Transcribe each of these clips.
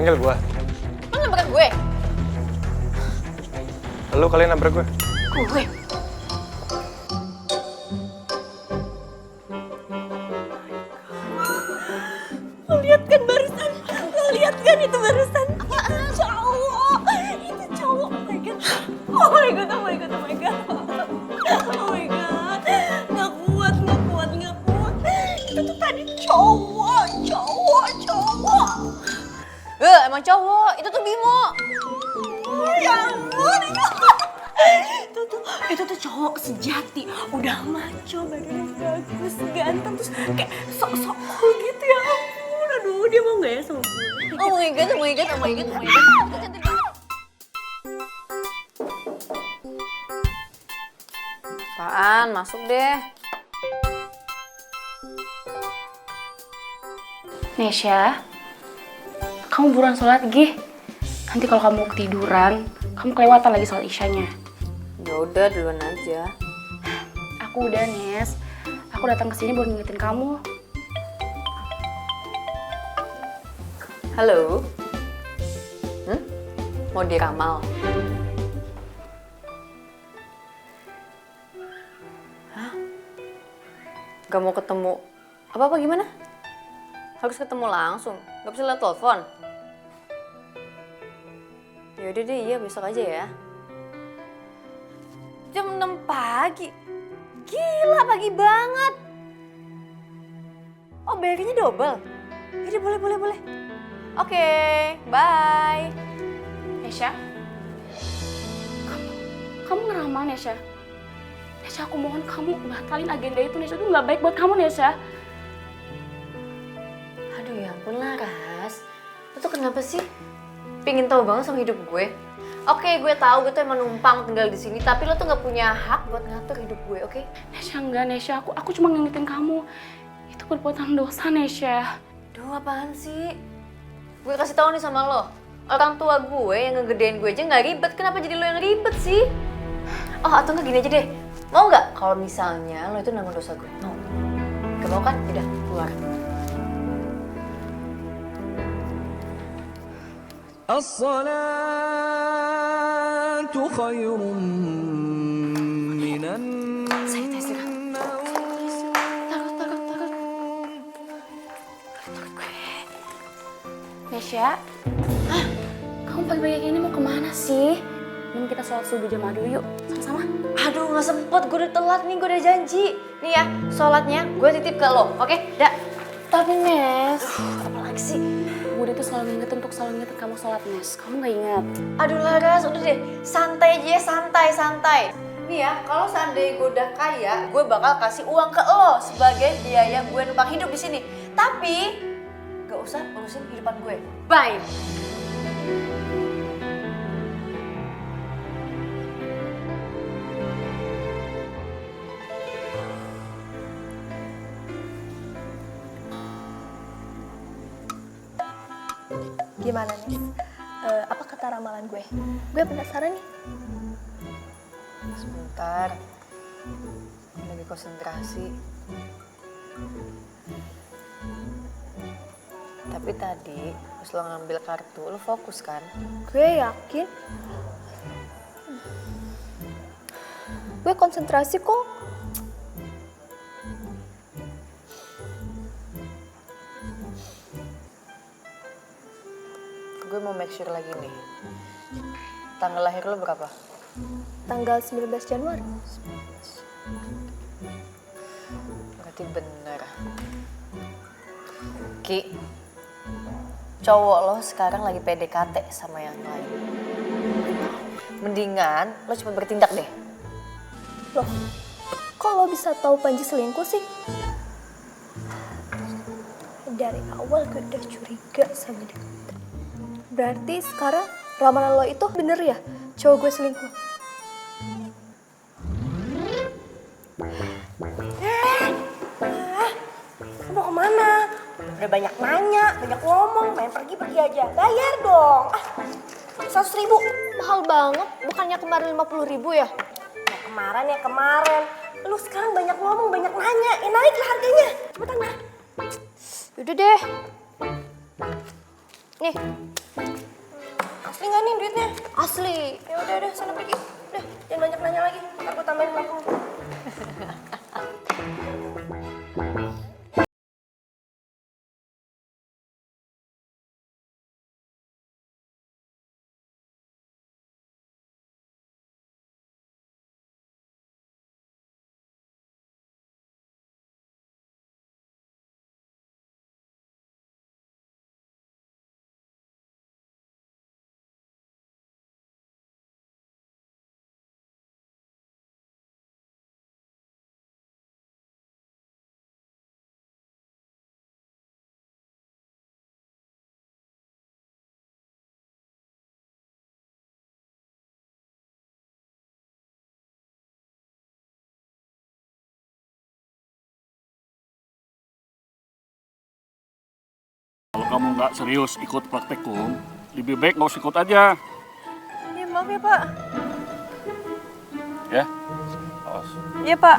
manggil gue. Lo nabrak gue? Lu kalian nabrak gue. Gue? Lo lihat kan barusan? Lo lihat kan itu barusan? Cowok! Itu cowok! Oh my god! Oh my god! Oh my god! Oh my god! Oh my god! Nggak kuat, nggak kuat, nggak kuat. Itu tuh tadi cowok, cowok, cowok. Emang cowok. Itu tuh Bimo. Oh ya ampun, itu tuh cowok sejati, udah maco, badannya bagus, ganteng, terus kayak sok-sok cool gitu ya ampun. Aduh, dia mau nggak ya sama gue? Oh my god, oh my god, oh my god, oh my god. Itu cantik banget. Apaan? Masuk deh. Nesya, kamu buruan sholat gih. Nanti kalau kamu ketiduran, kamu kelewatan lagi sholat isyanya. Ya udah, duluan aja. Aku udah, Nes. Aku datang ke sini buat ngingetin kamu. Halo? Mau diramal? Hah? Gak mau ketemu? Apa-apa gimana? Harus ketemu langsung? Gak bisa liat telepon? Yaudah deh, iya besok aja ya. Jam 6 pagi? Gila, pagi banget. Oh, bayarnya double? Jadi boleh. Oke, bye. Nesya, kamu ngeramal, Nesya. Nesya, aku mohon kamu batalin agenda itu, Nesya. Itu nggak baik buat kamu, Nesya. Aduh ya ampun Laras, lu tuh kenapa sih pingin tahu banget sama hidup gue? Oke, gue tahu gue tuh emang numpang tinggal di sini, tapi lo tuh nggak punya hak buat ngatur hidup gue, oke? Nesya, enggak, Nesya. Aku cuma ngingetin kamu. Itu perbuatan dosa, Nesya. Duh, apaan sih? Gue kasih tahu nih sama lo, orang tua gue yang ngegedein gue aja nggak ribet, kenapa jadi lo yang ribet sih? Oh, atau nggak gini aja deh, mau nggak kalau misalnya lo itu nanggung dosa gue? Mau? Gak mau kan? Udah, keluar. الصلاة خير من النوم. Nesya, kamu pagi-pagi kayak ini mau kemana sih? Mending kita sholat subuh jamaah dulu yuk, sama-sama. Aduh, nggak sempet, gue udah telat nih, gue udah janji. Nih ya, sholatnya gue titip ke lo, oke? Dah. Tapi Nes, Apalagi sih? Budi tuh selalu ngingetin untuk selalu ngingetin kamu sholat, Nes. Kamu nggak ingat? Aduh Laras, udah deh, santai aja ya, santai. Nih ya, kalau seandainya gue udah kaya, gue bakal kasih uang ke lo sebagai biaya gue numpang hidup di sini. Tapi gak usah urusin kehidupan gue. Bye. Gimana nih? Apa kata ramalan gue? Gue penasaran nih. Sebentar, lagi konsentrasi. Tapi tadi pas lo ngambil kartu, lo fokus kan? Gue yakin. Gue konsentrasi kok. Gue mau make sure lagi nih. Tanggal lahir lo berapa? Tanggal 19 Januari. Berarti bener. Ki, cowok lo sekarang lagi PDKT sama yang lain. Mendingan lo cepet bertindak deh. Loh, kok lo bisa tahu Panji selingkuh sih? Dari awal gue udah curiga sama dia. Berarti sekarang ramalan lo itu bener ya? Cowok gue selingkuh. Mau kemana? Udah banyak nanya, banyak ngomong, main pergi aja. Bayar dong. 100.000. Mahal banget, bukannya kemarin 50.000 ya? Ya kemarin. Lu sekarang banyak ngomong, banyak nanya. Naiklah harganya. Cepetan lah. Udah deh. Nih, Asli nggak nih duitnya? Asli. Ya udah sana pergi. Udah, jangan banyak nanya lagi. Aku tambahin langsung. Kalau kamu nggak serius ikut praktekum, lebih baik nggak usah ikut aja. Ya maaf ya Pak. Ya, awas. Iya Pak.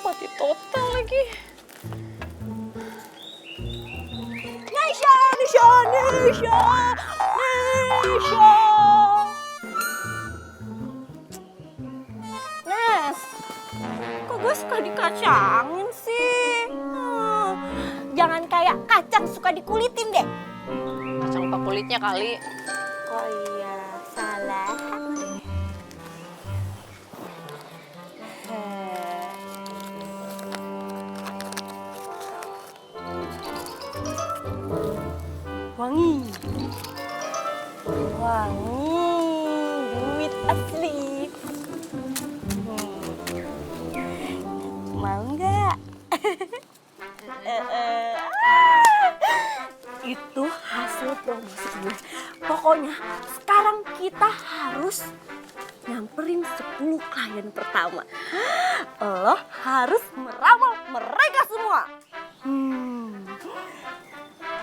Mati total lagi. Nesha, Nesha, Nesha, Nesha. Nes, kok gue suka dikacangin sih? Jangan kayak kacang suka dikulitin deh. Kacang lupa kulitnya kali. Oh iya, salah. Wangi. Wangi, duit asli. Mau nggak? Itu hasil promosi gue. Pokoknya sekarang kita harus nyamperin 10 klien pertama. Lo harus meramal mereka semua.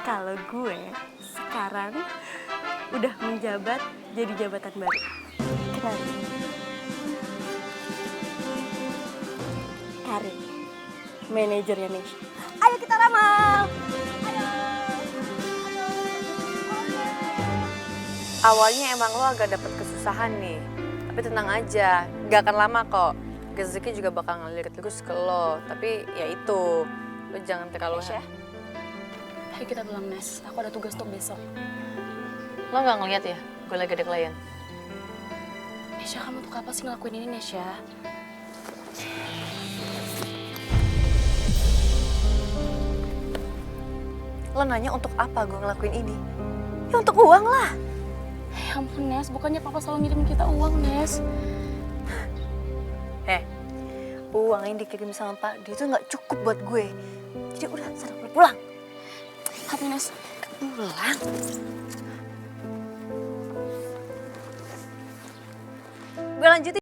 Kalau gue sekarang udah menjabat jadi jabatan baru. Kenalin. Karin, manajernya Nesha. Ayo kita ramal. Ayo. Awalnya emang lo agak dapet kesusahan nih. Tapi tenang aja, gak akan lama kok. Rezeki juga bakal ngelirik terus ke lo. Tapi ya itu, lo jangan terlalu... Nesha, ayo kita pulang, Nes. Aku ada tugas untuk besok. Lo gak ngeliat ya, gue lagi ada klien. Nesha, kamu tuh apa sih ngelakuin ini, Nesha? Lo nanya untuk apa gue ngelakuin ini? Ya untuk uang lah. Ya ampun, Nes. Bukannya papa selalu ngirim kita uang, Nes. Uang yang dikirim sama Pak dia itu gak cukup buat gue. Jadi udah, sana pulang. Tapi, Nes. Pulang? Gue lanjutin.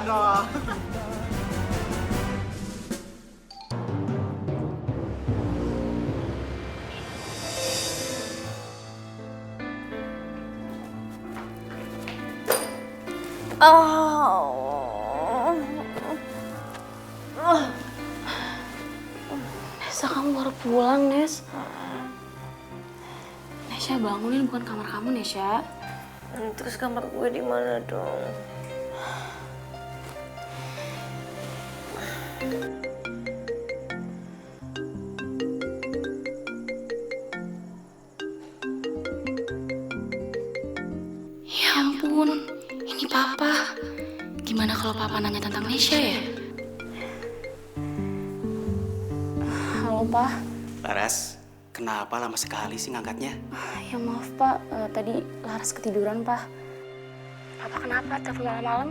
dong. Nesa, kamu baru pulang, Nes. Nesya, bangunin, bukan kamar kamu, Nesya. Terus kamar gue di mana dong? Ya ampun, ini Papa. Gimana kalau Papa nanya tentang Nesya ya? Halo, Pak. Laras, kenapa lama sekali sih ngangkatnya? Ya maaf, Pak. Tadi Laras ketiduran, Pak. Papa kenapa telepon malam-malam?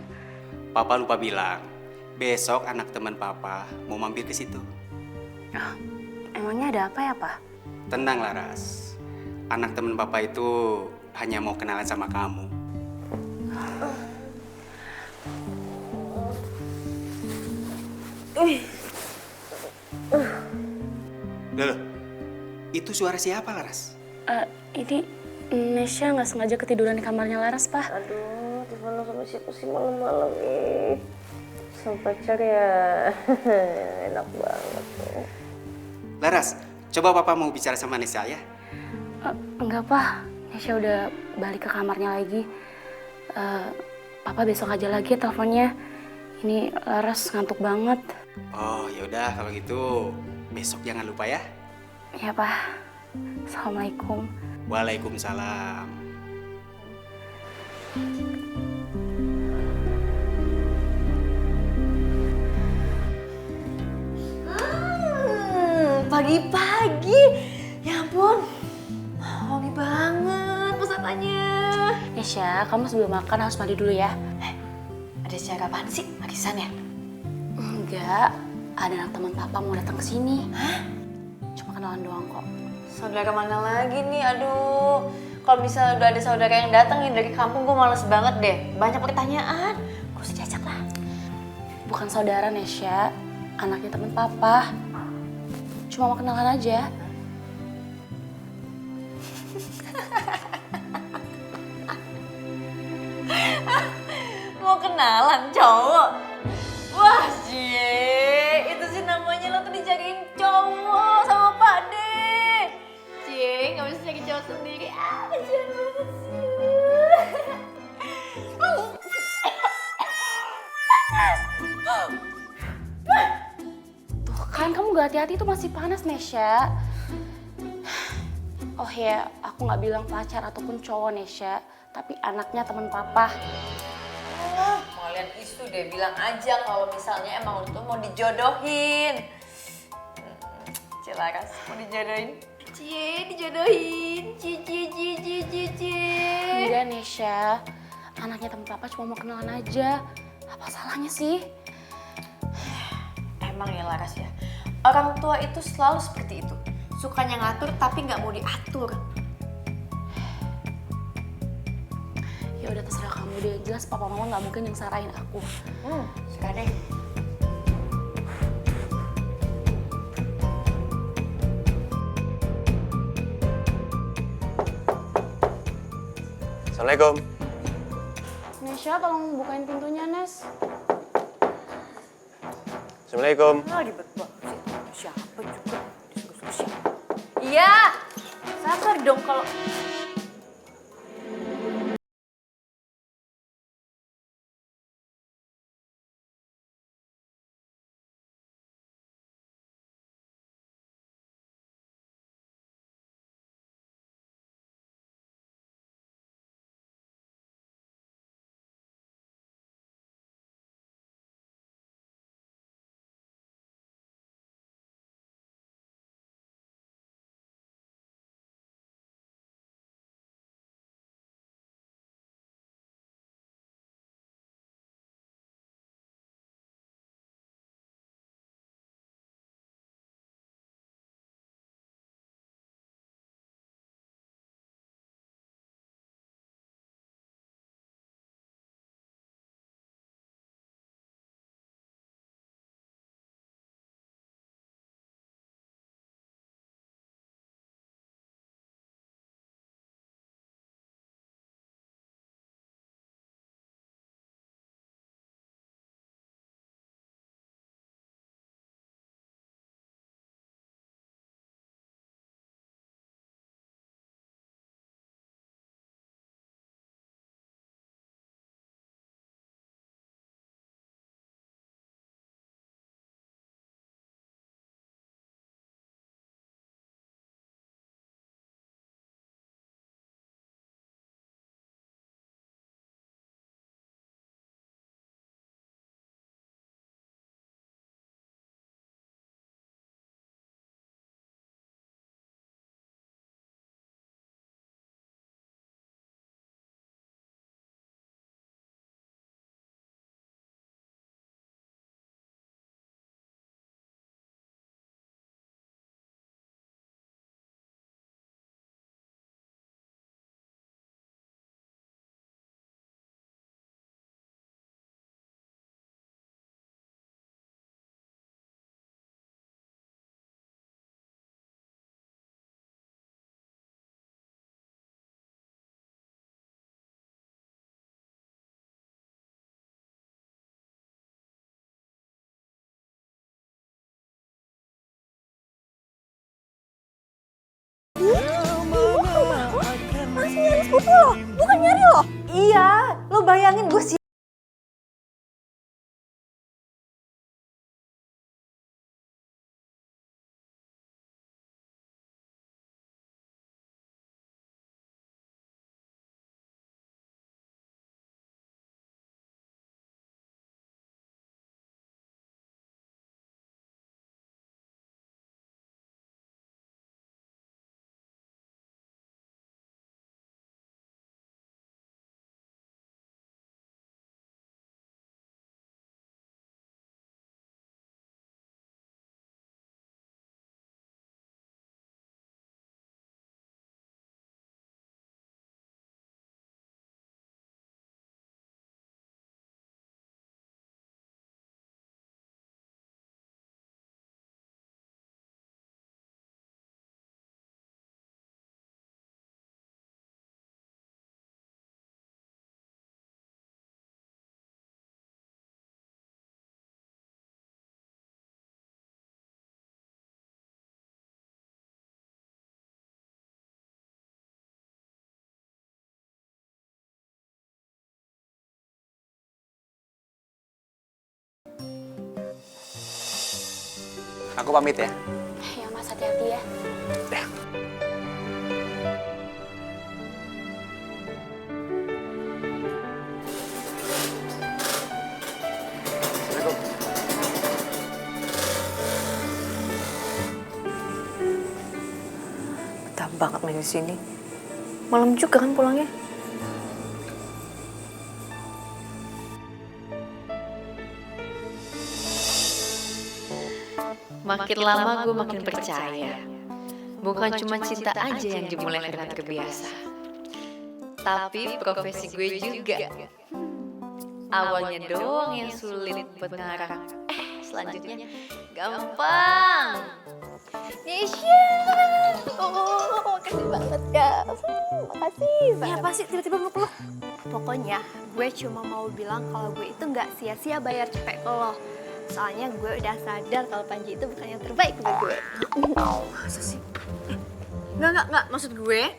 Papa lupa bilang, besok anak teman Papa mau mampir ke situ. Emangnya ada apa ya, Pak? Tenang Laras, anak teman Papa itu hanya mau kenalan sama kamu. Loh, itu suara siapa Laras? Ini Nesya nggak sengaja ketiduran di kamarnya Laras, Pak. Aduh, telepon sama siapa sih malam-malam nih? Sama pacar ya? Enak banget tuh. Laras, coba Papa mau bicara sama Nesa ya. Enggak, Pak. Nesya udah balik ke kamarnya lagi. Papa besok aja lagi ya teleponnya. Ini Laras ngantuk banget. Oh, yaudah kalau gitu besok jangan lupa ya. Ya, Pak. Assalamualaikum. Waalaikumsalam. Pagi-pagi. Ya ampun. Wangi banget masakannya. Nesya, kamu sebelum makan harus mandi dulu ya. Ada acara apaan sih? Arisan ya? Enggak, ada anak teman Papa mau datang ke sini. Cuma kenalan doang kok. Saudara mana lagi nih? Aduh. Kalau misalnya udah ada saudara yang datang nih dari kampung, gue males banget deh. Banyak pertanyaan. Gak usah diajak lah. Bukan saudara, Nesya. Anaknya teman Papa. Cuma mau kenalan aja. Mau kenalan cowok? Wah, cie, itu sih namanya lo tuh dijagain cowok sama Pak D. Cie, gak bisa jadi cowok sendiri. Kasihan banget sih. Tuh kan, kamu gak hati-hati tuh masih panas, Nesya. Oh ya, aku gak bilang pacar ataupun cowok, Nesya. Tapi anaknya teman Papa. Kalian isu deh, bilang aja kalau misalnya emang lu tuh mau dijodohin. Cie Laras, mau dijodohin? Cie, dijodohin. Cie. Enggak, Nesya. Anaknya teman Papa cuma mau kenalan aja. Apa salahnya sih? Emang ya Laras ya, orang tua itu selalu seperti itu. Sukanya ngatur tapi nggak mau diatur. Ya udah terserah kamu deh. Jelas Papa Mama nggak mungkin yang sarahin aku. Suka deh. Assalamualaikum. Nesya, tolong bukain pintunya, Nes. Assalamualaikum. Ribet banget sih. Siapa juga disuruh siapa? Iya, sabar dong kalau butuh lo, bukan nyari lo. Iya, lo bayangin gue Aku pamit ya. Ya Mas, hati-hati ya. Betah banget main di sini. Malam juga kan pulangnya. Makin lama gue makin percaya. Bukan cuma cinta aja yang dimulai karena terbiasa. Tapi profesi gue juga. Awalnya doang yang sulit buat ngarang. Selanjutnya gampang. Nesya, oh makasih banget ya. Makasih banget. Ya apa sih tiba-tiba meluk-meluk? Pokoknya gue cuma mau bilang kalau gue itu nggak sia-sia bayar capek ke lo. Soalnya gue udah sadar kalau Panji itu bukan yang terbaik buat gue. Masa sih? Enggak. Maksud gue,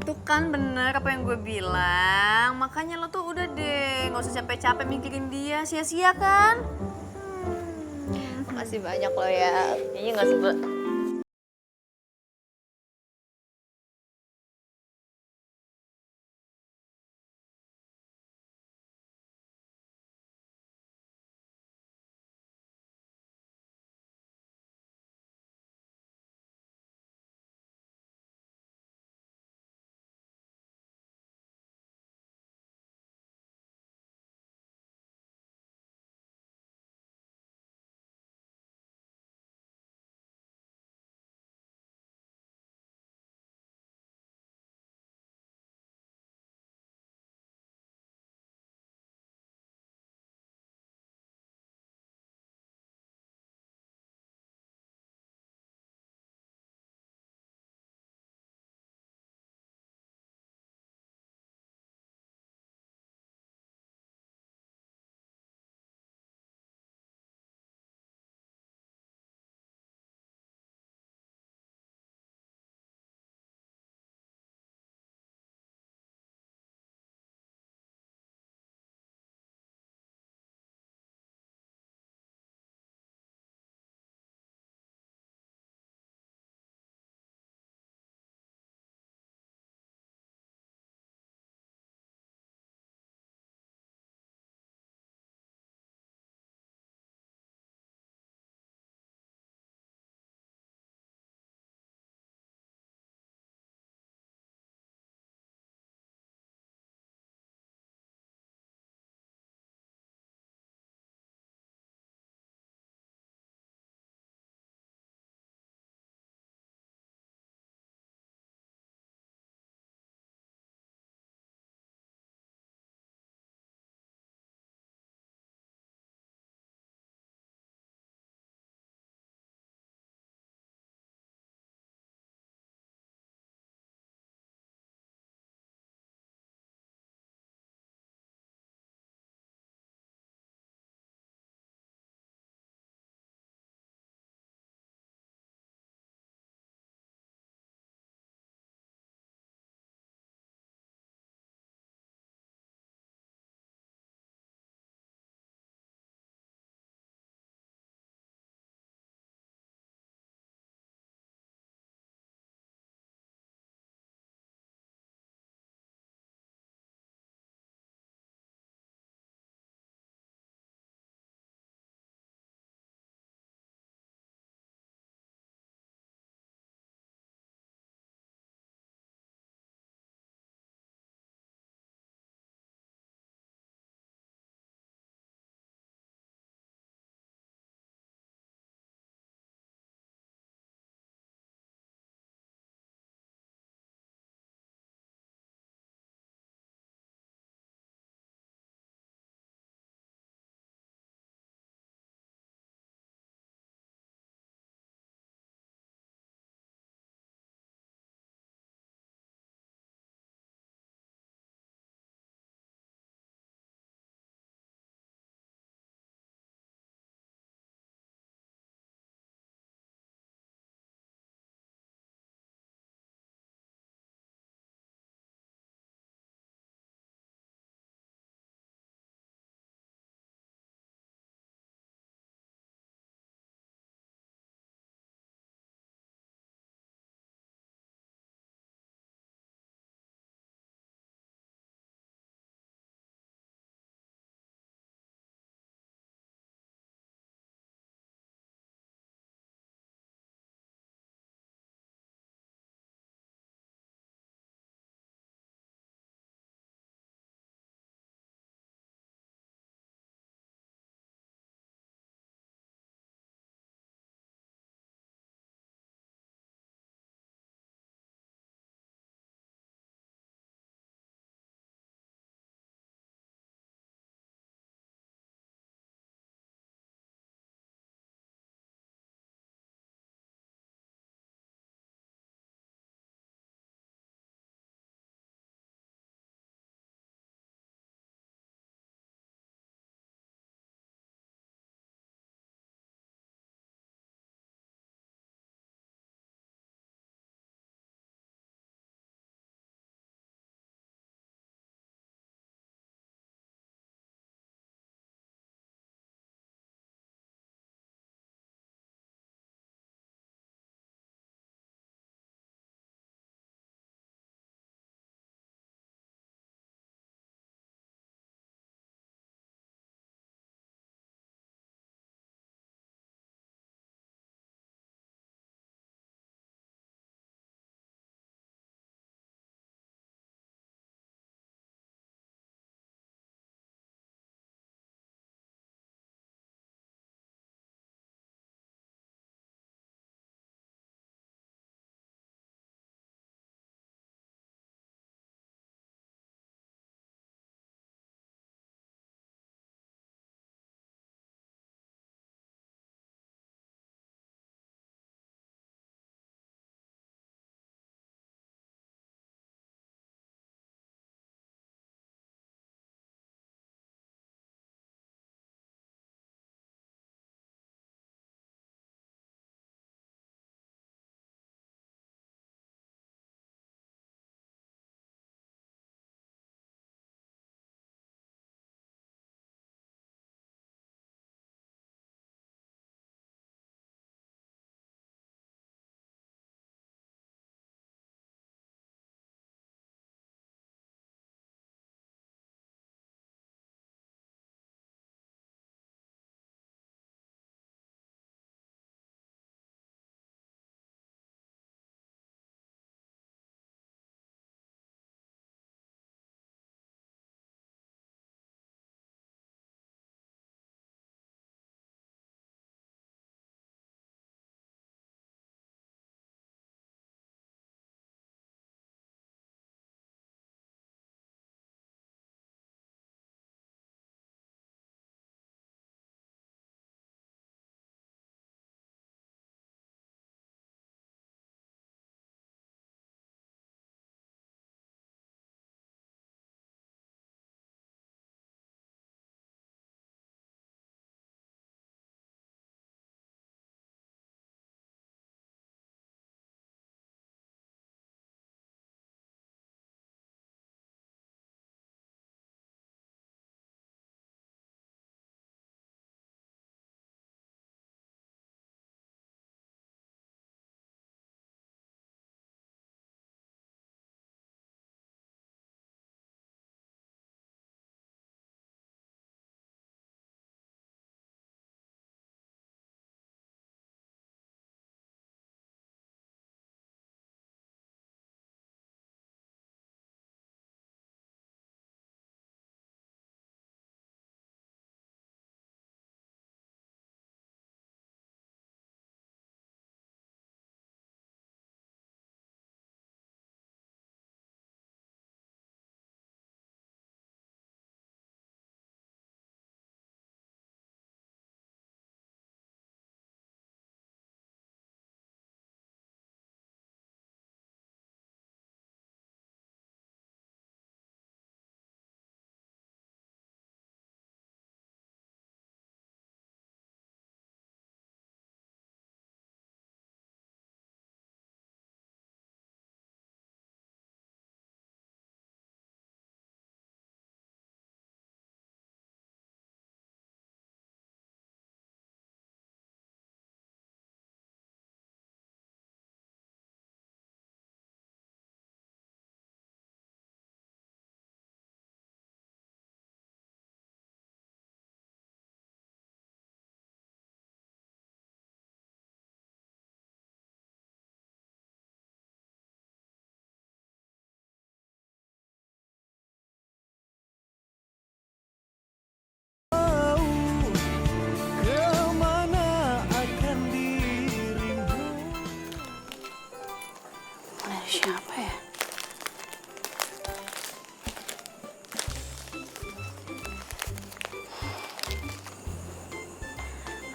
tuh kan bener apa yang gue bilang. Makanya lo tuh udah deh, gak usah capek-capek mikirin dia. Sia-sia kan? Makasih banyak lo ya. Kayaknya gak sebut.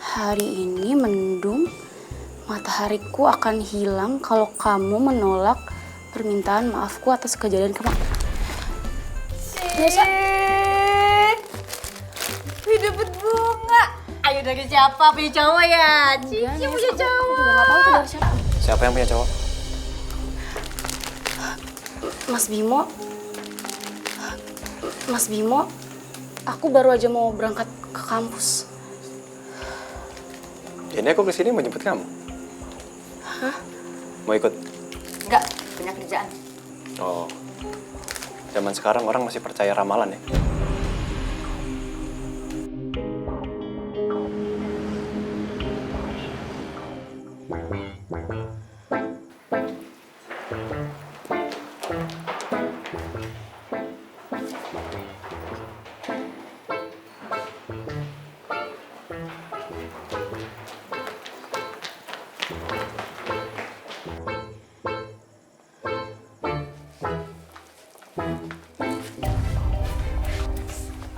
Hari ini mendung, matahariku akan hilang kalau kamu menolak permintaan maafku atas kejadian kemarin. Biasa. Wih, dapet bunga. Ayo dari siapa? Punya cowok ya? Cici punya cowok. Aku juga gak tahu itu dari siapa. Siapa yang punya cowok? Mas Bimo, aku baru aja mau berangkat ke kampus. Ini aku kesini mau jemput kamu. Hah? Mau ikut? Enggak, punya kerjaan. Oh, zaman sekarang orang masih percaya ramalan ya?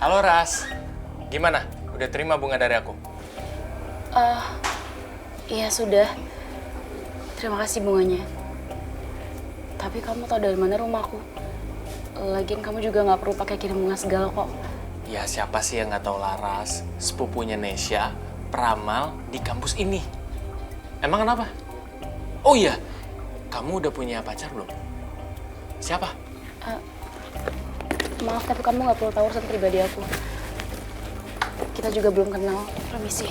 Halo Ras, gimana? Udah terima bunga dari aku? Iya sudah. Terima kasih bunganya. Tapi kamu tahu dari mana rumahku? Lagian kamu juga nggak perlu pakai kirim bunga segala kok. Ya siapa sih yang nggak tahu Laras, sepupunya Nesya, peramal di kampus ini. Emang kenapa? Oh iya, kamu udah punya pacar belum? Siapa? Maaf, tapi kamu nggak perlu tahu urusan pribadi aku. Kita juga belum kenal. Permisi.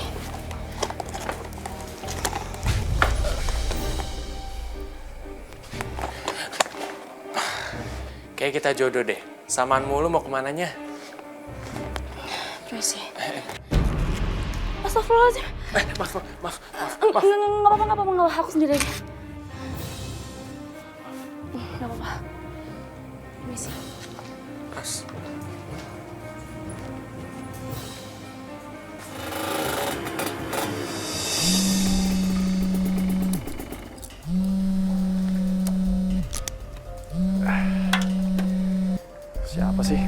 Kayak kita jodoh deh. Samaan mulu mau kemananya? Permisi. Astagfirullahaladzim. Maaf. Nggak apa-apa. Aku sendiri aja. Nggak apa-apa. Permisi. Ras. Siapa sih?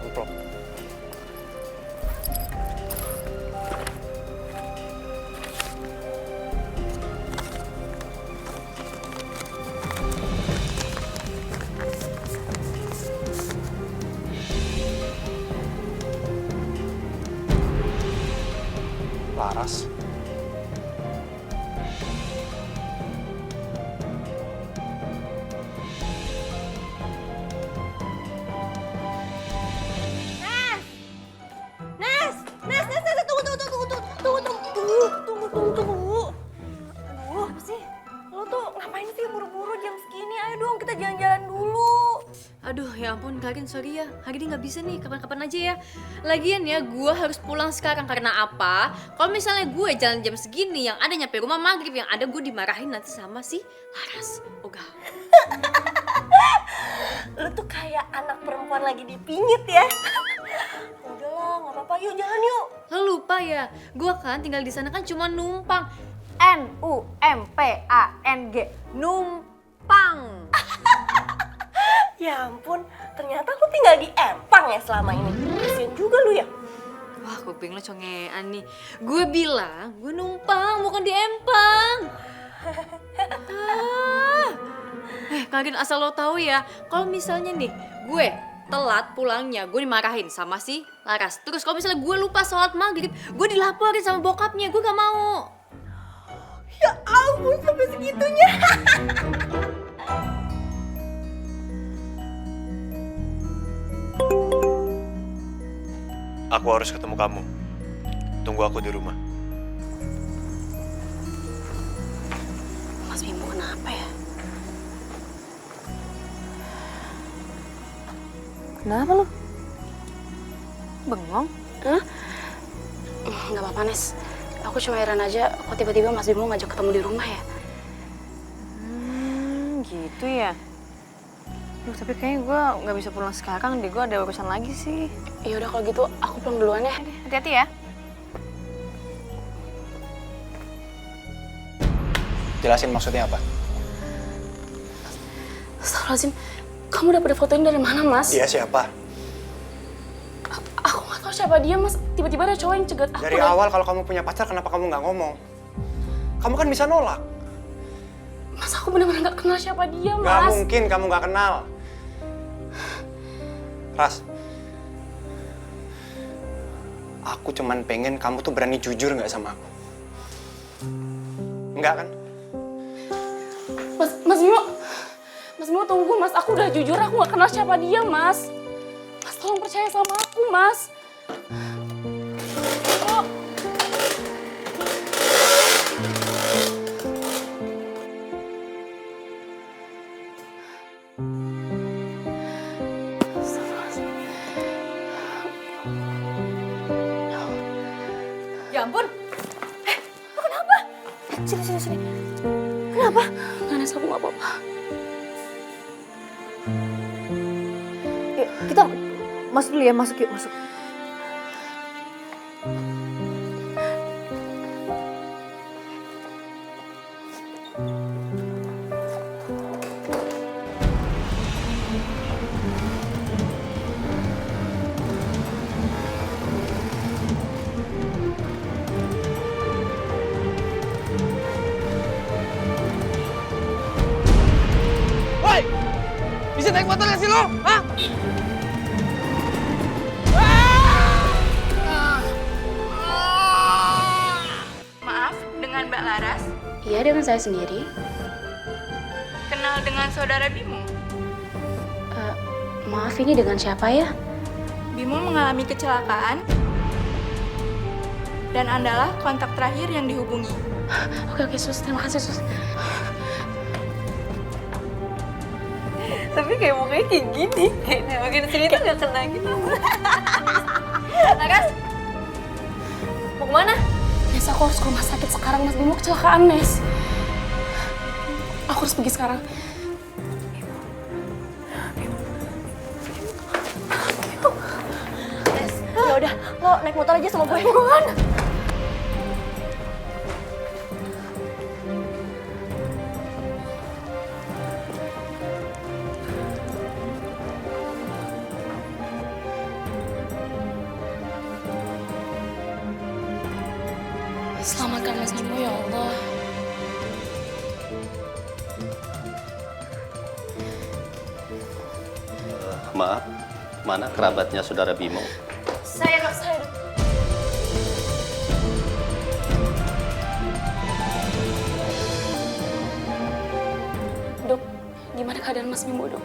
Amplop. Laras. Nes, tunggu. Aduh, apa sih? Lo tuh ngapain sih buru-buru jam segini? Ayo dong, kita jalan-jalan dulu. Aduh, ya ampun Karin, sorry ya. Hari ini nggak bisa nih, kapan-kapan aja ya. Lagian ya, gue harus pulang sekarang karena apa? Kalau misalnya gue jalan jam segini, yang ada nyampe rumah maghrib, yang ada gue dimarahin nanti sama si Laras. Ogah. Lu tuh kayak anak perempuan lagi dipingit ya. Udahlah, nggak apa-apa. Yuk jalan yuk. Lo lupa ya, gue kan tinggal di sana kan cuma numpang. Numpang. Ya ampun, ternyata lu tinggal di Empang ya selama ini. Kasian juga lu ya. Wah, kuping lo congean nih. Gue bilang, gue numpang, bukan di Empang. Karin, asal lo tahu ya, kalau misalnya nih, gue telat pulangnya, gue dimarahin sama si Laras. Terus kalau misalnya gue lupa sholat maghrib, gue dilaporin sama bokapnya, gue gak mau. Ya ampun, sampai segitunya. Aku harus ketemu kamu. Tunggu aku di rumah. Mas Bimo kenapa ya? Kenapa lo? Bengong? Hah? Nggak apa-apa, Nes. Aku cuma heran aja kok tiba-tiba Mas Bimo ngajak ketemu di rumah ya. Gitu ya. Duh, tapi kayaknya gue nggak bisa pulang sekarang deh, gue ada urusan lagi sih. Ya udah kalau gitu aku pulang duluan ya. Hati-hati ya. Jelasin maksudnya apa? Astagfirullahaladzim, kamu dapat foto ini dari mana, Mas? Dia siapa? Aku nggak tahu siapa dia, Mas. Tiba-tiba ada cowok yang cegat aku. Dari awal kalau kamu punya pacar, kenapa kamu nggak ngomong? Kamu kan bisa nolak. Mas, aku benar-benar nggak kenal siapa dia, Mas. Gak mungkin kamu nggak kenal. Ras, aku cuman pengen kamu tuh berani jujur nggak sama aku. Enggak kan? Mas Bimo tunggu, Mas. Aku udah jujur, aku nggak kenal siapa dia, Mas. Mas, tolong percaya sama aku, Mas. Bimo. Ya ampun. Lo kenapa? Sini. Kenapa? Nggak, Nes, aku nggak apa-apa. Yuk, kita masuk dulu ya, masuk. Woi! Bisa naik motor nggak sih lo? Hah? Maaf, dengan Mbak Laras? Iya, dengan saya sendiri. Kenal dengan saudara Bimo? Maaf, ini dengan siapa ya? Bimo mengalami kecelakaan dan Andalah kontak terakhir yang dihubungi. Oke, Sus. Terima kasih, Sus. Tapi kayak mukanya kayak gini. Kayaknya makin sini tuh gak kena gitu. Laras, mau kemana? Nes, aku harus ke rumah sakit sekarang. Mas Bimo kecelakaan, Nes. Aku harus pergi sekarang. Ya udah, lo naik motor aja sama gue. Bukan. Selamatkan Mas Bimo, ya Allah. Maaf, mana kerabatnya saudara Bimo? Saya dok. Dok, gimana keadaan Mas Bimo, Dok?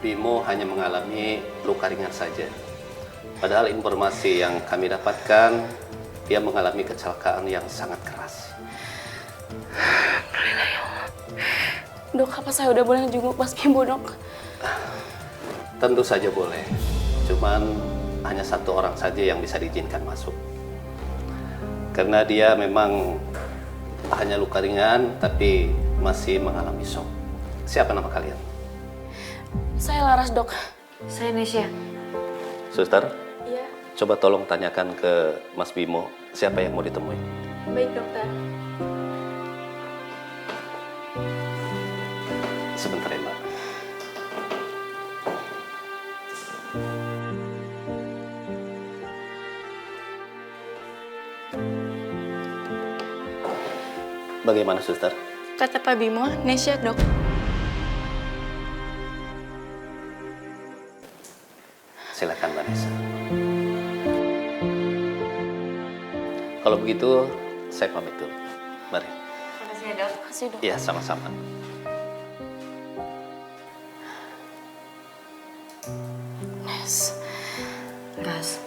Bimo hanya mengalami luka ringan saja. Padahal informasi yang kami dapatkan, dia mengalami kecelakaan yang sangat keras. Alhamdulillah, ya Allah. Dok, apa saya udah boleh jenguk Mas Bimo, Dok? Tentu saja boleh. Cuman hanya satu orang saja yang bisa diizinkan masuk. Karena dia memang hanya luka ringan, tapi masih mengalami shock. Siapa nama kalian? Saya Laras, Dok. Saya Nesya. Suster? Iya. Coba tolong tanyakan ke Mas Bimo, siapa yang mau ditemui? Baik, dokter. Sebentar ya, Mbak. Bagaimana, Suster? Kata Pak Bimo, Nesya, dok. Silakan, Vanessa. Kalau begitu, saya pamit dulu. Mari. Makasih ya, dok. Makasih, Dok. Iya, sama-sama. Nes. Ras,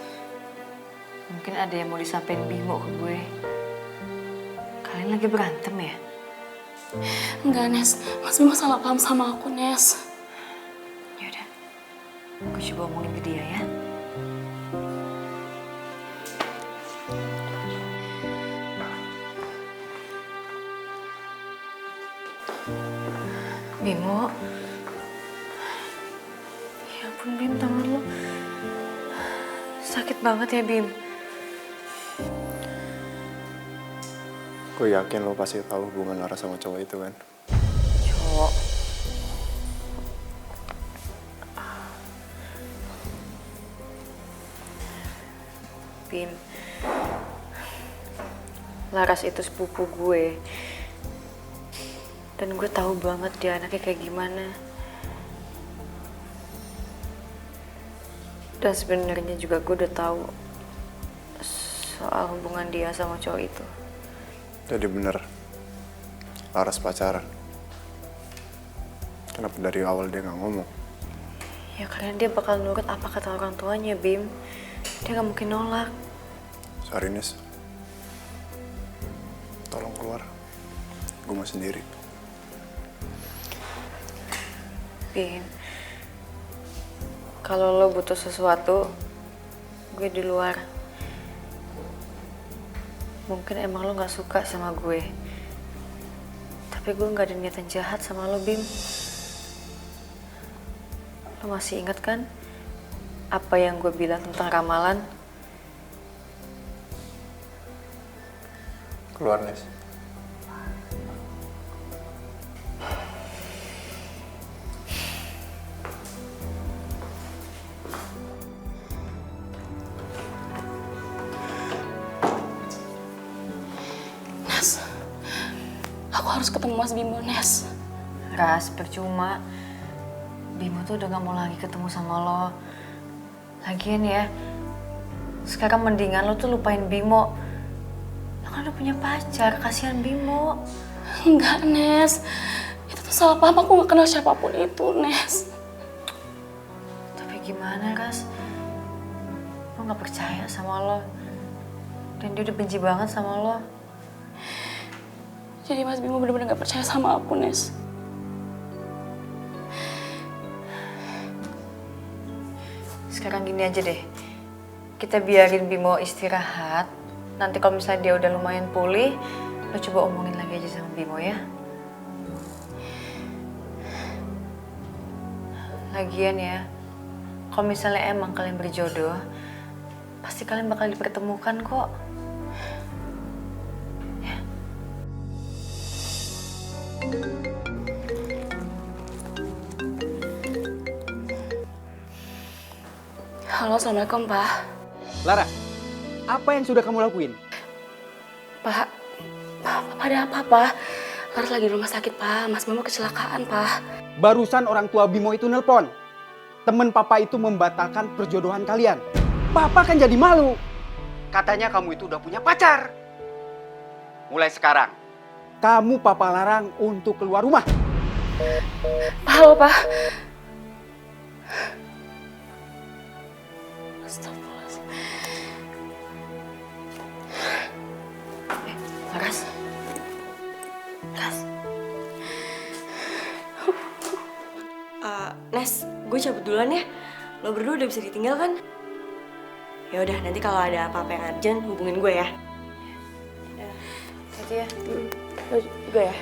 mungkin ada yang mau disampaikan Bimo ke gue. Kalian lagi berantem ya? Enggak, Nes. Mas Bimo salah paham sama aku, Nes. Yaudah, gue coba omongin ke dia ya. Bimo. Ya ampun, Bim, tangan lo sakit banget ya, Bim. Gue yakin lo pasti tahu hubungan Laras sama cowok itu kan. Cowok. Bim, Laras itu sepupu gue. Dan gue tahu banget dia anaknya kayak gimana. Dan sebenarnya juga gue udah tahu soal hubungan dia sama cowok itu. Jadi bener, Laras pacaran. Kenapa dari awal dia nggak ngomong? Ya karena dia bakal nurut apa kata orang tuanya, Bim. Dia nggak mungkin nolak. Sarinis, tolong keluar. Gue mau sendiri. Bim, kalau lo butuh sesuatu, gue di luar. Mungkin emang lo gak suka sama gue. Tapi gue gak ada niatan jahat sama lo, Bim. Lo masih ingat kan apa yang gue bilang tentang ramalan? Keluar, Nes. Nes, aku harus ketemu Mas Bimo, Nes. Ras, percuma. Bimo tuh udah gak mau lagi ketemu sama lo. Lagian ya, sekarang mendingan lo tuh lupain Bimo. Lo kan udah punya pacar, kasihan Bimo. Enggak, Nes. Itu tuh salah paham, aku gak kenal siapapun itu, Nes. Tapi gimana, Ras? Lo gak percaya sama lo. Dan dia udah benci banget sama lo. Jadi Mas Bimo bener-bener gak percaya sama aku, Nes. Sekarang gini aja deh. Kita biarin Bimo istirahat. Nanti kalau misalnya dia udah lumayan pulih, lo coba omongin lagi aja sama Bimo ya. Lagian ya, kalau misalnya emang kalian berjodoh, pasti kalian bakal dipertemukan kok. Halo, Assalamualaikum, Pak. Lara, apa yang sudah kamu lakuin? Pak, ada apa, Pak? Laras lagi di rumah sakit, Pak. Mas Bimo kecelakaan, Pak. Barusan orang tua Bimo itu nelpon. Temen papa itu membatalkan perjodohan kalian. Papa kan jadi malu. Katanya kamu itu udah punya pacar. Mulai sekarang, kamu papa larang untuk keluar rumah. Halo, Pak. Astagfirullahaladzim. Laras. Nes, gue cabut duluan ya. Lo berdua udah bisa ditinggal kan? Ya udah, nanti kalau ada apa-apa yang urgent hubungin gue ya. Hati ya. Lo juga ya?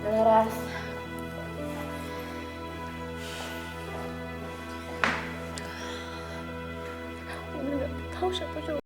Laras. Aku nggak tahu siapa cowok.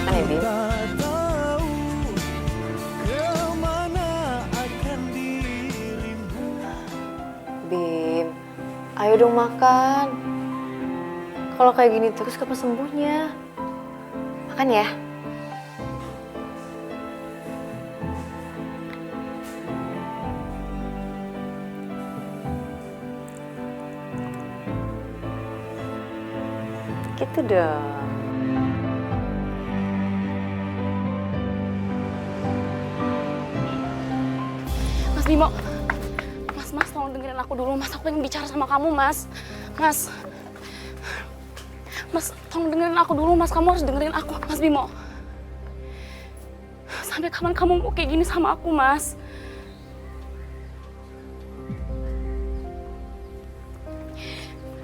Hai, Bim. Bim, ayo dong makan. Kalau kayak gini terus kapan sembuhnya? Makan ya. gitu dong. Mas Bimo. Mas, tolong dengerin aku dulu. Mas, aku pengen bicara sama kamu, Mas. Mas, tolong dengerin aku dulu, Mas. Kamu harus dengerin aku, Mas Bimo. Sampai kapan kamu mau kayak gini sama aku, Mas?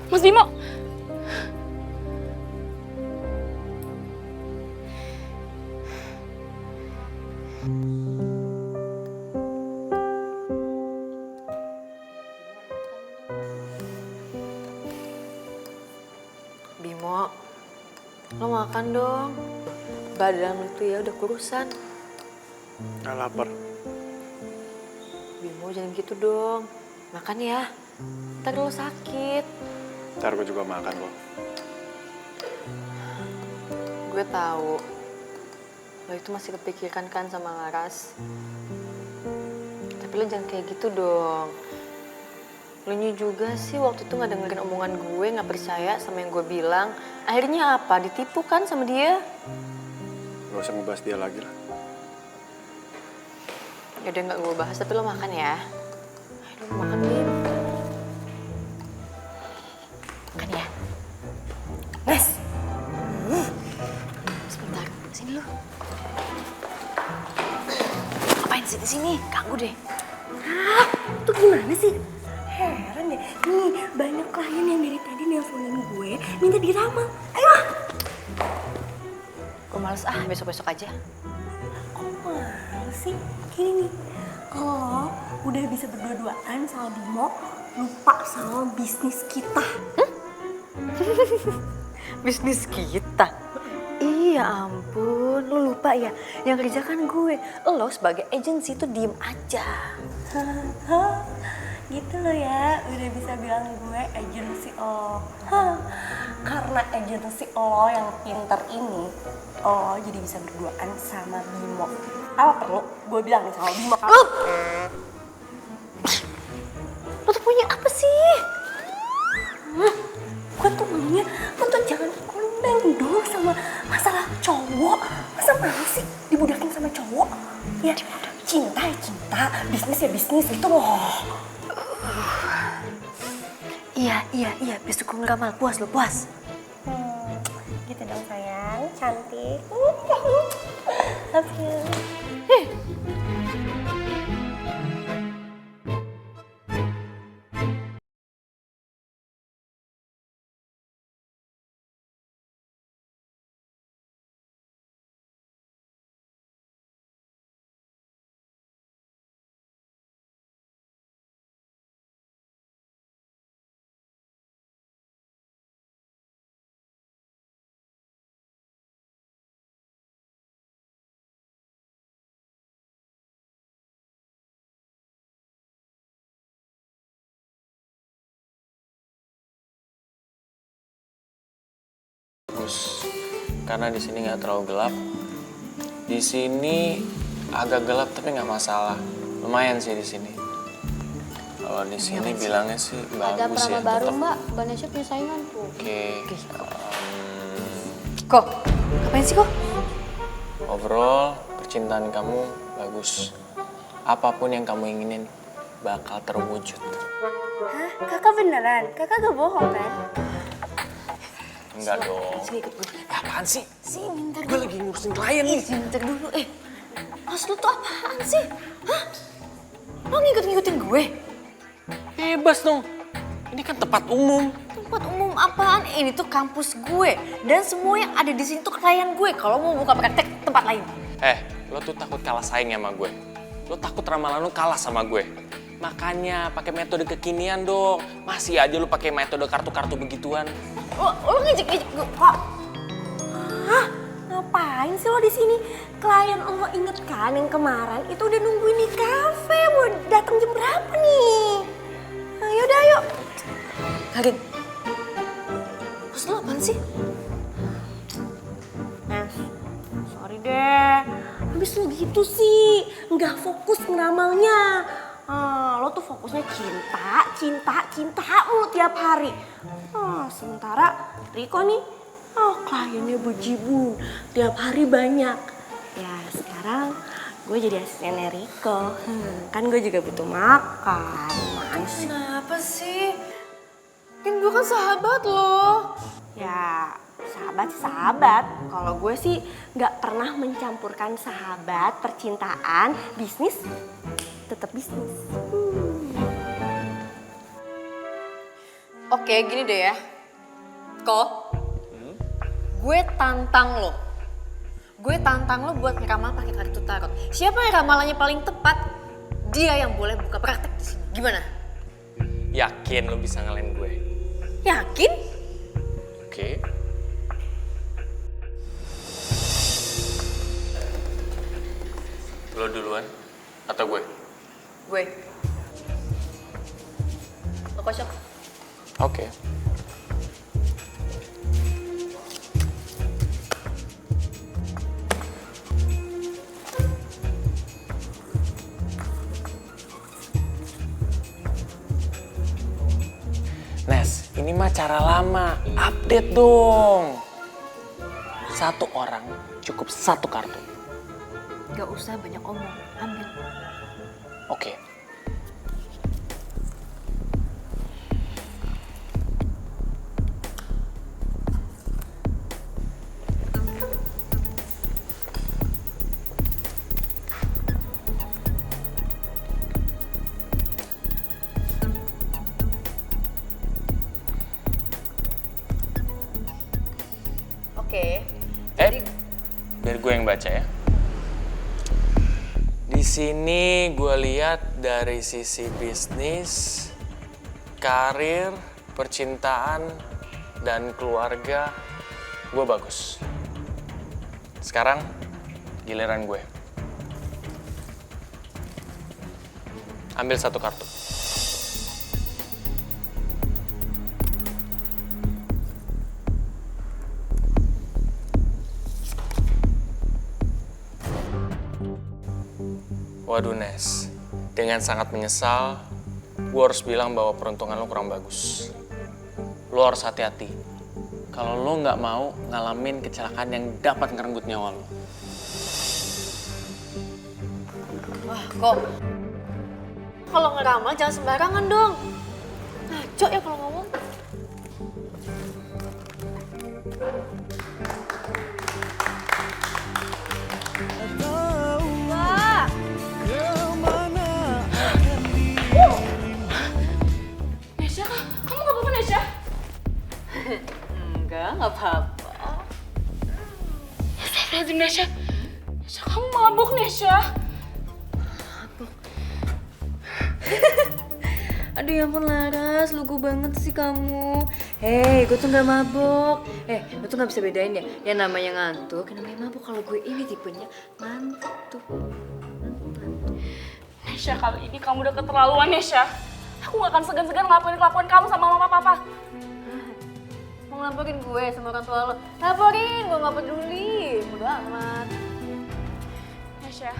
Mas Bimo. Bimo, lo makan dong. Badan lo tuh ya udah kurusan. Gak lapar. Bimo jangan gitu dong. Makan ya. Ntar lo sakit. Ntar gue juga makan kok. Gue tahu lo itu masih kepikiran kan sama Laras. Tapi lo jangan kayak gitu dong. Lo juga sih waktu itu gak dengerin omongan gue, gak percaya sama yang gue bilang. Akhirnya apa? Ditipu kan sama dia? Gak usah ngebahas dia lagi lah. Yaudah gak gue bahas, tapi lo makan ya. Ayo lo makan, Bim. Makan ya. Mas. Sebentar, sini lo. Ngapain sih di sini? Ganggu deh. Tuh gimana sih? Heran deh, nih banyak klien yang dari tadi nelponin gue minta diramal. Ayo! Gue males besok-besok aja. Kok males sih? Gini nih, lo udah bisa berdua-duaan sama Bimo, lupa sama bisnis kita. Bisnis kita? Iya ampun, lo lupa ya? Yang kerjakan gue. Lo sebagai agensi tuh diem aja. Gitu loh ya, udah bisa bilang gue agensi lo. Karena agensi lo yang pinter ini, lo jadi bisa berduaan sama Bimo. Apa perlu gue bilang nih sama Bimo? Lo tuh punya apa sih? Gue tuh maunya lo tuh jangan konten dong sama masalah cowok. Masa mau sih dibudakin sama cowok? Ya cinta ya cinta, bisnis ya bisnis, itu loh. Iya, besok gue ngeramal, puas lo, puas. Gitu dong sayang, cantik. Love you. Bagus. Karena di sini nggak terlalu gelap. Di sini agak gelap tapi nggak masalah. Lumayan sih di sini. Kalau di sini bilangnya sih Ada bagus ya. peramal baru, tetep. Mbak. Banesha punya saingan tuh. Oke. Kok? Ngapain sih kok? Overall, percintaan kamu bagus. Apapun yang kamu inginin bakal terwujud. Hah? Kakak beneran? Kakak gak bohong kan? Enggak dong. Sini ikut gue. Apaan sih? Sini, ntar Gue lagi ngurusin klien nih. Ntar dulu. Mas lu tuh apaan sih? Hah? Lo ngikut-ngikutin gue? Bebas dong. Ini kan tempat umum. Tempat umum apaan? Ini tuh kampus gue. Dan semua yang ada di sini tuh klien gue. Kalau mau buka praktek tempat lain. Lo tuh takut kalah saing sama gue. Lo takut ramalan lo kalah sama gue. Makanya pakai metode kekinian dong. Masih aja lo pakai metode kartu-kartu begituan. Lo ngejek-ngejek gue. Hah? Ngapain sih lo di sini? Klien lo inget kan yang kemarin itu udah nungguin di kafe. Mau datang jam berapa nih? Ayo dah, yuk. Karin. Terus lo apaan sih? Sorry deh. Habis lo gitu sih. Nggak fokus ngeramalnya. Lo tuh fokusnya cinta mulu tiap hari. Sementara Riko nih Oh, kliennya bejibun, tiap hari banyak. Ya sekarang gue jadi asistennya Riko. Kan gue juga butuh makan. Kenapa sih? Kan gue kan sahabat lo. Ya sahabat sih sahabat. Kalau gue sih nggak pernah mencampurkan sahabat, percintaan, bisnis, tetap bisnis. Oke, gini deh ya. Kok? Gue tantang lo. Gue tantang lo buat ngeramal pakai kartu tarot. Siapa yang ramalannya paling tepat, dia yang boleh buka praktek di sini. Gimana? Yakin lo bisa ngalahin gue? Yakin? Oke. Lo duluan atau gue? Gue. Lo kocok. Oke. Nes, ini mah cara lama. Update dong. Satu orang cukup satu kartu. Gak usah banyak omong, ambil. Oke. Oke. Biar gue yang baca ya. Di sini gue lihat dari sisi bisnis, karir, percintaan, dan keluarga, gue bagus. Sekarang giliran gue. Ambil satu kartu. Waduh Nes, dengan sangat menyesal, gue harus bilang bahwa peruntungan lo kurang bagus. Lo harus hati-hati. Kalau lo nggak mau ngalamin kecelakaan yang dapat ngerenggut nyawa lo. Wah, kok. Kalau ngeramal jangan sembarangan dong. Ngaco ya kalau ngomong. Nesya, kamu gak apa-apa Nesya? Enggak apa-apa. Astagfirullahaladzim Nesya. Nesya, kamu mabuk Nesya. Aduh ya ampun Laras, lugu banget sih kamu. Hei, gue tuh gak mabok. Gue tuh gak bisa bedain ya. Yang namanya ngantuk, yang namanya mabok. Kalau gue ini tipenya ngantuk. Nesya, kali ini kamu udah keterlaluan Nesya. Aku gak akan segan-segan ngelakuin kelakuan kamu sama mama papa. Mau ngelaporin gue sama orang tua lo? Laporin, gue gak peduli. Bodo amat. Nesya,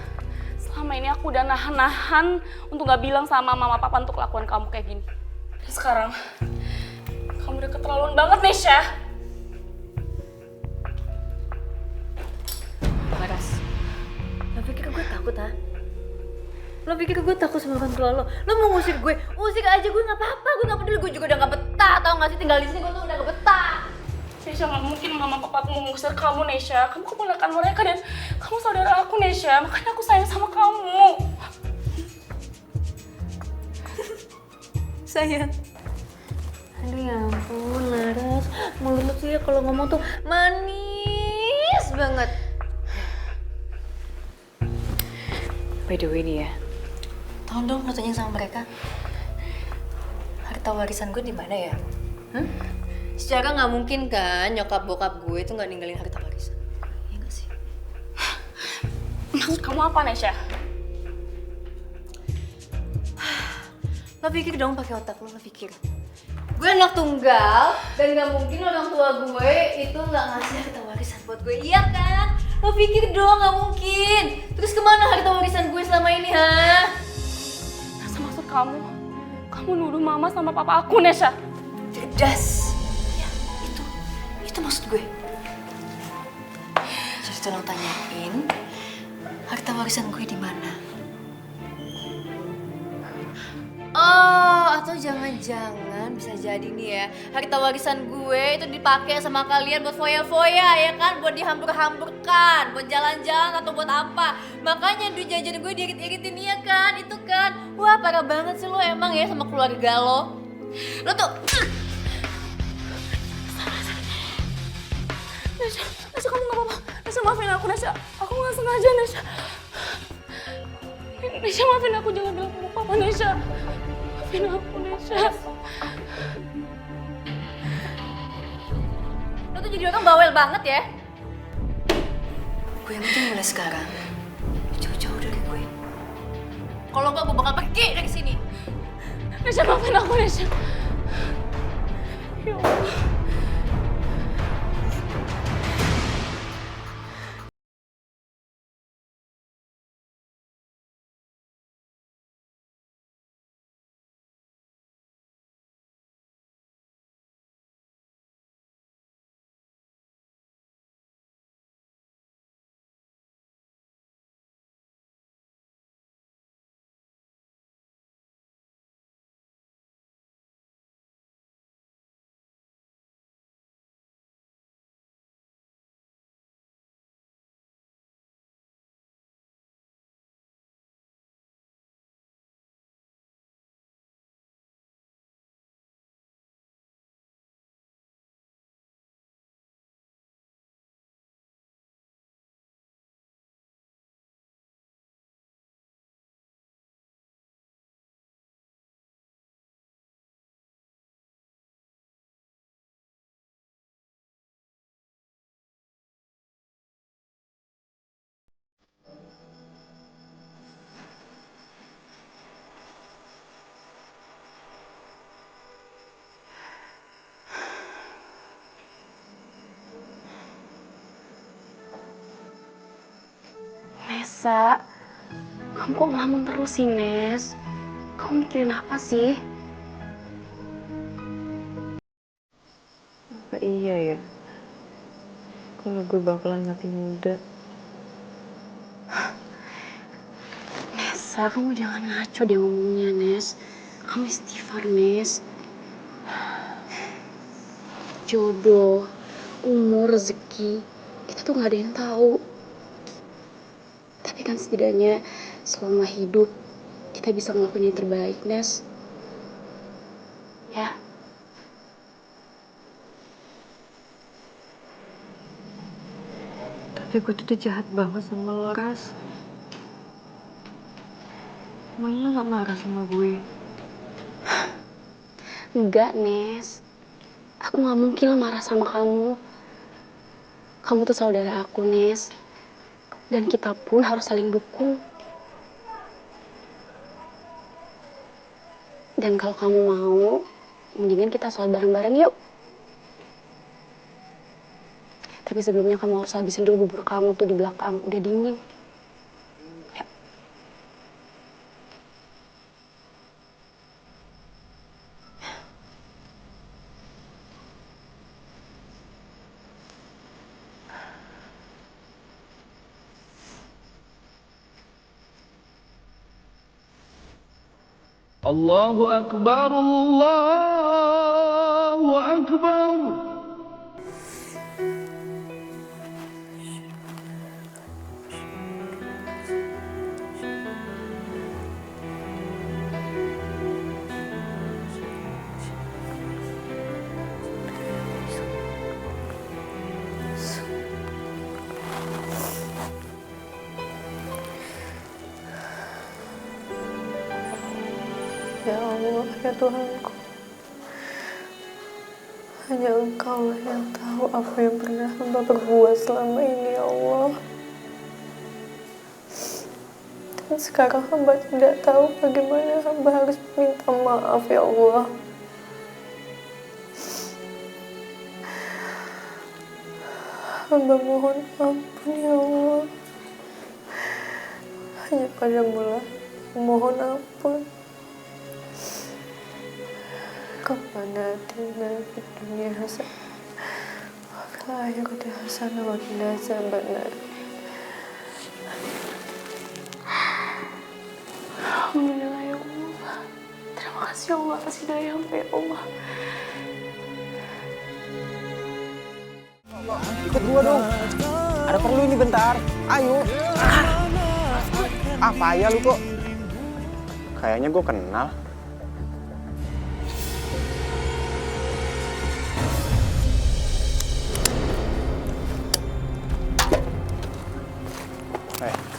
selama ini aku udah nahan-nahan untuk gak bilang sama mama papa untuk kelakuan kamu kayak gini. Dan sekarang, kamu udah keterlaluan banget Nesya. Laras, lo pikir gue takut ha? Lo pikir gue takut sama orang tua lo? Lo mau ngusir gue? Usir aja gue gak apa-apa, gue gak peduli. Gue juga udah gak betah, tau gak sih? Tinggal di sini gue tuh udah gak betah. Nesya, gak mungkin mama papa aku mau ngusir kamu Nesya. Kamu keponakan mereka dan kamu saudara aku Nesya. Makanya aku sayang sama kamu. Sayang. Aduh ya ampun Laras, mulut lo tuh ya kalau ngomong tuh manis banget. By the way nih ya, tolong dong lo tanya sama mereka, harta warisan gue di mana ya? Secara nggak mungkin kan nyokap bokap gue itu nggak ninggalin harta warisan, ya nggak sih? Maksud kamu apa Nesya? Lo pikir dong pakai otak lo pikir. Gue anak tunggal dan nggak mungkin orang tua gue itu nggak ngasih harta warisan buat gue, iya kan? Lo pikir dong nggak mungkin. Terus kemana harta warisan gue selama ini ha? Masa maksud kamu nuduh mama sama papa aku Nesya? Cerdas. Ya itu maksud gue? Jadi tolong tanyain harta warisan gue di mana. Oh, atau jangan-jangan bisa jadi nih ya, harta warisan gue itu dipakai sama kalian buat foya-foya ya kan, buat dihambur-hamburkan, buat jalan-jalan atau buat apa. Makanya duit jajan gue diirit-iritin ya kan, itu kan. Wah, parah banget sih lo emang ya sama keluarga lo. Lo tuh Nasya, kamu gak apa-apa. Nasya, maafin aku, Nasya. Aku gak sengaja, Nasya. Nasya, maafin aku. Jangan bilang sama papa, Nasya. Maafin aku, Nasya. lo tuh jadi orang bawel banget ya. Gue yang penting mulai sekarang jauh-jauh dari gue. Kalau enggak gue bakal pergi dari sini. Nasya, maafin aku, Nasya. Ya Allah. Nesa, kamu kok ngelamun terus sih, Nes? Kamu mikirin apa sih? Apa iya ya? Kalau gue bakalan mati muda. Nesa, kamu jangan ngaco deh ngomongnya, Nes. Kamu istighfar, Nes. Jodoh, umur, rezeki, itu tuh gak ada yang tahu. Tapi kan setidaknya selama hidup kita bisa ngelakuin yang terbaik, Nes. Ya. Tapi gue tuh udah jahat banget sama lo, Ras. Emangnya lo gak marah sama gue? Enggak, Nes. Aku gak mungkin marah sama kamu. Kamu tuh saudara aku, Nes. Dan kita pun harus saling dukung. Dan kalau kamu mau, mendingan kita sholat bareng-bareng yuk. Tapi sebelumnya kamu harus habisin dulu bubur kamu tuh di belakang. Udah dingin. Yuk. Allahu Akbar, Allahu Akbar. Ya Allah, ya Tuhanku. Hanya Engkau lah yang tahu apa yang pernah hamba berbuat selama ini, ya Allah. Dan sekarang hamba tidak tahu bagaimana hamba harus minta maaf, ya Allah. Hamba mohon ampun, ya Allah. Hanya padamu lah mohon ampun. Rabbana atina fid dunya hasanah wa fil Akhirnya Hasan wa benar. Alhamdulillah ya Allah. Terima kasih ya Allah atas hidayahmu ya Allah. Ikut gua dong. Ada perlu ini bentar. Ayo. Apa ya lu kok? Kayaknya gue kenal.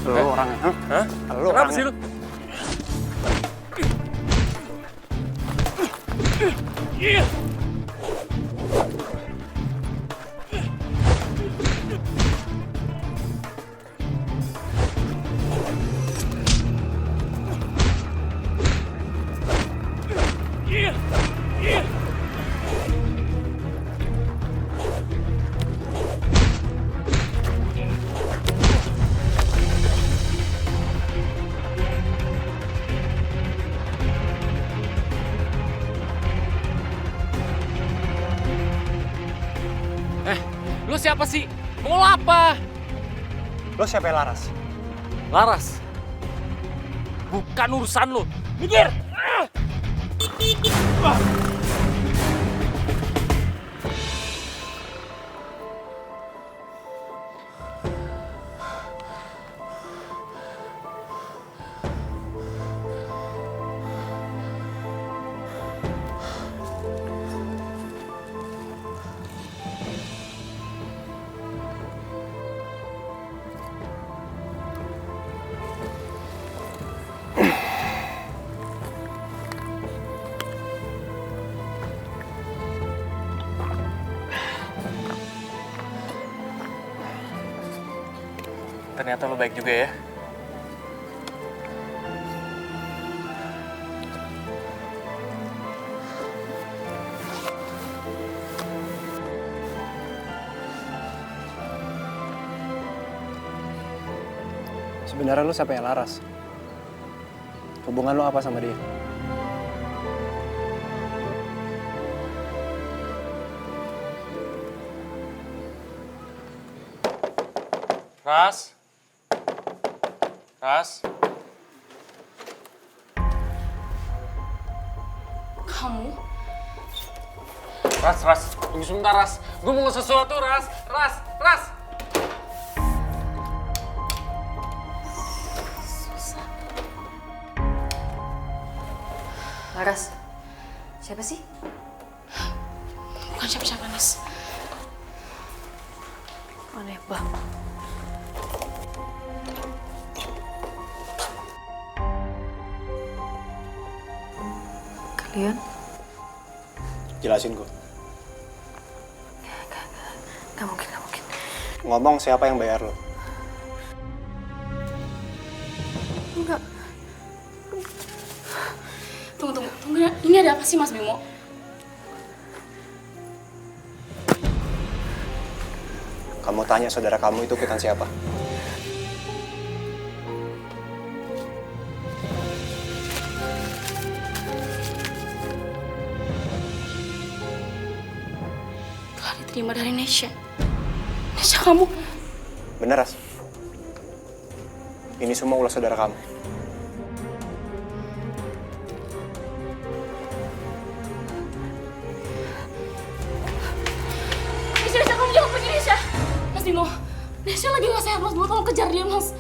Lu orangnya, Hah? Lu Kenapa orangnya. sih lu? Lu siapa sih? Mau lo apa? Lo siapa yang Laras? Laras. Bukan urusan lo. Mikir! Ternyata lo baik juga ya. Sebenarnya lu siapa yang Laras? Hubungan lu apa sama dia? Ras. Ras. Kamu? Ras. Tunggu sebentar, Ras. Gue mau sesuatu, Ras. Ras. Laras, siapa sih? Bukan siapa-siapa, Nas. Aneh banget. Kalian? Jelasin gue. Gak mungkin. Ngomong siapa yang bayar lo? Enggak. Tunggu. Ini ada apa sih, Mas Bimo? Kamu tanya saudara kamu itu ikutan siapa? Telah diterima dari Nesha. Nesha kamu? Bener, Ras? Ini semua ulah saudara kamu. Nesha, kamu jangan pergi, Nesha. Mas Bimo, Nesha lagi gak sehat, Mas Bimo. Tolong kejar dia, Mas.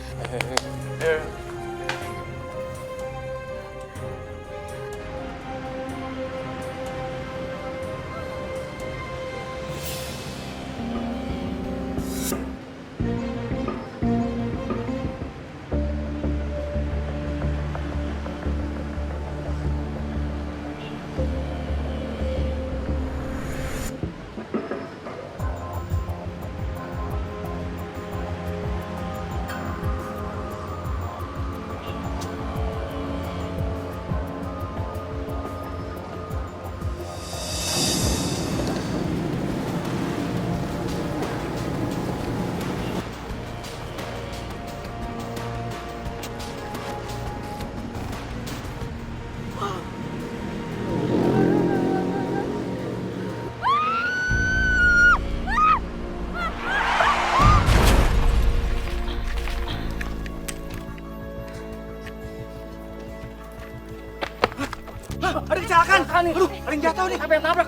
nih. Aduh, ada yang jatuh nih. Sampai yang tabrak.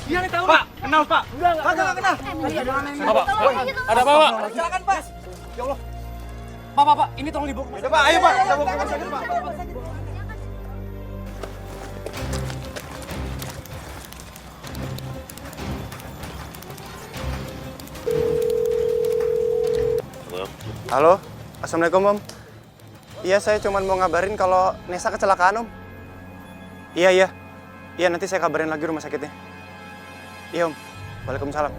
Iya nih tahu. Pak, kenal Pak. Enggak kenal. Pak, ada apa Pak? Silakan Pak. Ya Allah. Pak, ini tolong dibawa ke rumah sakit. Pak, ayo Pak, kita bawa ke rumah sakit Pak. Halo, Assalamualaikum Om. Iya, saya cuma mau ngabarin kalau Nesa kecelakaan Om. Iya, nanti saya kabarin lagi rumah sakitnya. Iya Om, waalaikumsalam.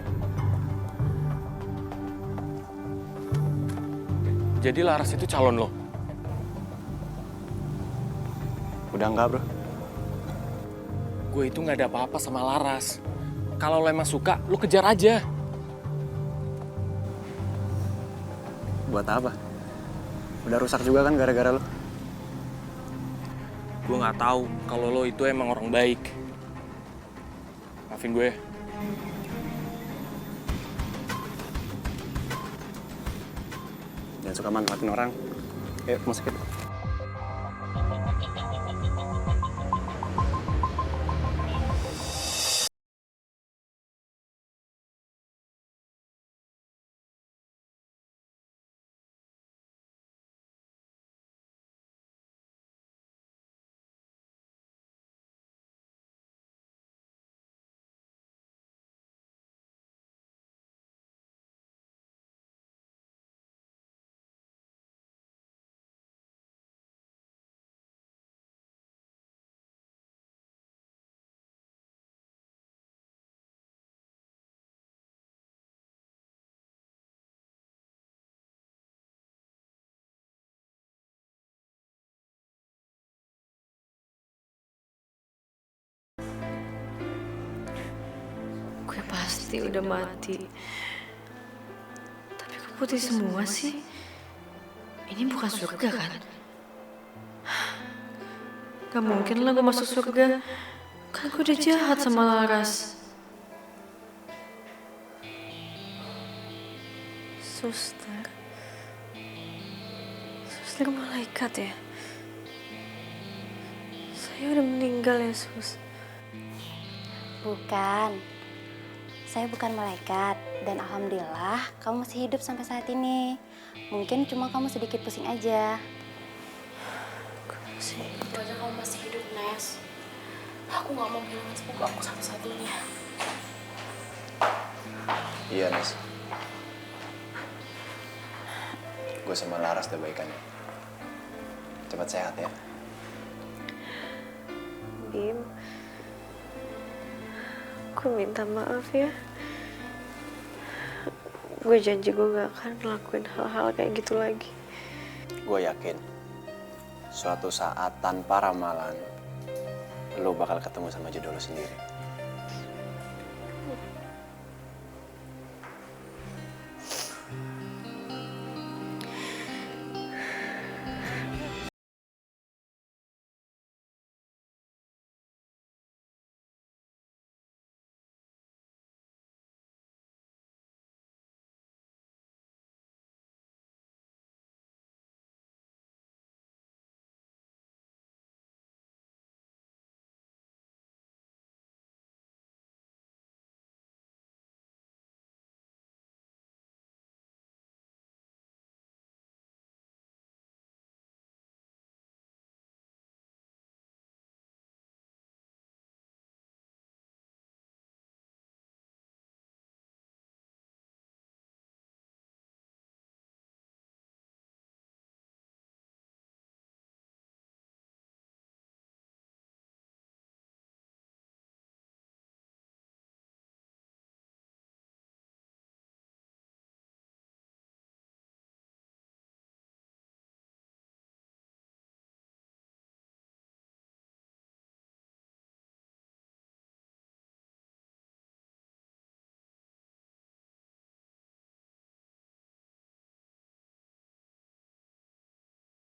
Jadi Laras itu calon lo? Udah enggak, bro. Gue itu nggak ada apa-apa sama Laras. Kalau lo emang suka, lo kejar aja. Buat apa? Udah rusak juga kan gara-gara lo. Gue nggak tahu kalau lo itu emang orang baik. Maafin gue. Jangan suka manfaatin orang. Ayo, rumah sakit. Gue pasti udah mati. Tapi kok putih semua sih? Ini bukan surga kan? Gak mungkin lah gue masuk surga. Kan gue udah jahat sama Laras. Suster. Suster malaikat ya? Saya udah meninggal ya, Sus? Bukan. Saya bukan malaikat, dan alhamdulillah kamu masih hidup sampai saat ini. Mungkin cuma kamu sedikit pusing aja. Itu aja kamu masih hidup, Nes. Aku gak mau kehilangan sepupu aku satu-satunya. Iya, Nes. Gue sama Laras udah baikan. Cepat sehat ya. Bim, aku minta maaf ya. Gue janji gue gak akan ngelakuin hal-hal kayak gitu lagi. Gue yakin suatu saat tanpa ramalan lo bakal ketemu sama jodoh lo sendiri.